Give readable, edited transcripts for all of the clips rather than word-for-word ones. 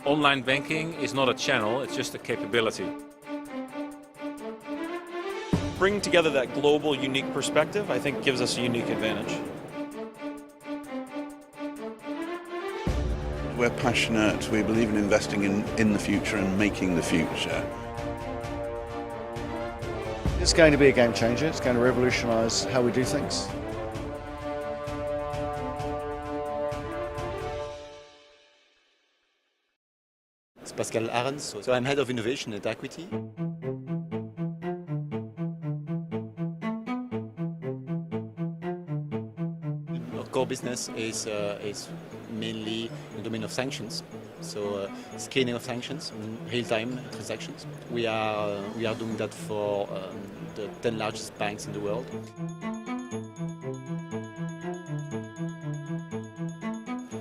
Online banking is not a channel, it's just a capability. Bringing together that global, unique perspective, I think, gives us a unique advantage. We're passionate, we believe in investing in the future and making the future. It's going to be a game changer, it's going to revolutionise how we do things. It's Pascal Aerens, so I'm head of innovation at Accuity. Our core business is mainly in the domain of sanctions, so screening of sanctions, real-time transactions. We are doing that for the 10 largest banks in the world.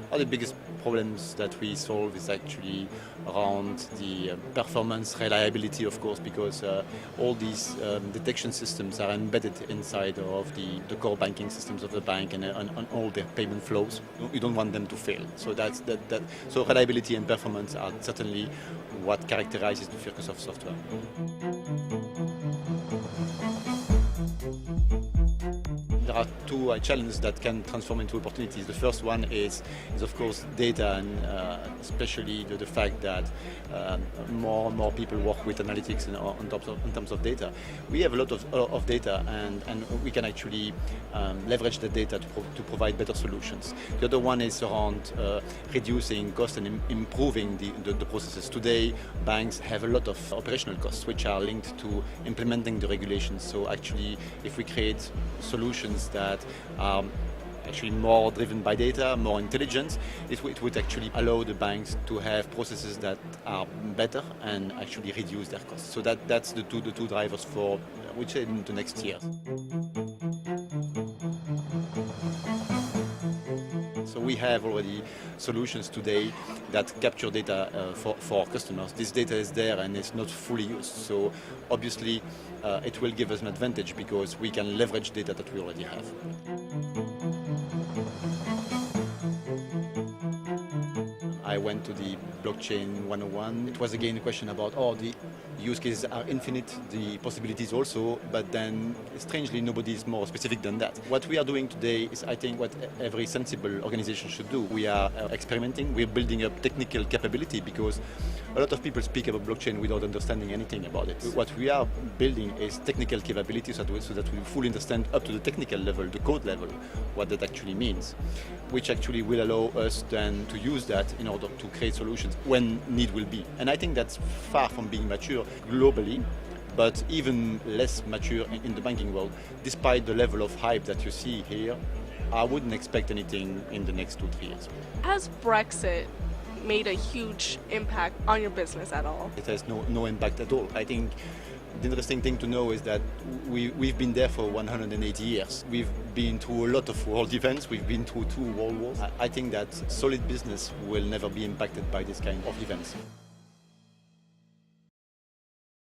One of the biggest problems that we solve is actually around the performance reliability, of course, because all these detection systems are embedded inside of the core banking systems of the bank and on all their payment flows. You don't want them to fail. So so reliability and performance are certainly what characterizes the Microsoft software. There are two challenges that can transform into opportunities. The first one is of course data, and especially the fact that more and more people work with analytics in terms of data. We have a lot of data, and we can actually leverage the data to provide better solutions. The other one is around reducing cost and improving the processes. Today, banks have a lot of operational costs which are linked to implementing the regulations. So actually, if we create solutions that are actually more driven by data, more intelligent, it would actually allow the banks to have processes that are better and actually reduce their costs. So that's the two drivers for, I would say, in the next year. So we have already solutions today that capture data for customers. This data is there and it's not fully used. So obviously it will give us an advantage because we can leverage data that we already have. I went to the blockchain 101. It was again a question about, the use cases are infinite, the possibilities also, but then strangely nobody is more specific than that. What we are doing today is, I think, what every sensible organization should do. We are experimenting, we're building up technical capability because a lot of people speak about blockchain without understanding anything about it. What we are building is technical capability so that we fully understand up to the technical level, the code level, what that actually means, which actually will allow us then to use that in order to create solutions when need will be. And I think that's far from being mature globally, but even less mature in the banking world. Despite the level of hype that you see here, I wouldn't expect anything in the next 2-3 years. Has Brexit made a huge impact on your business at all? It has no impact at all. I think the interesting thing to know is that we've been there for 180 years. We've been through a lot of world events. We've been through 2 world wars. I think that solid business will never be impacted by this kind of events.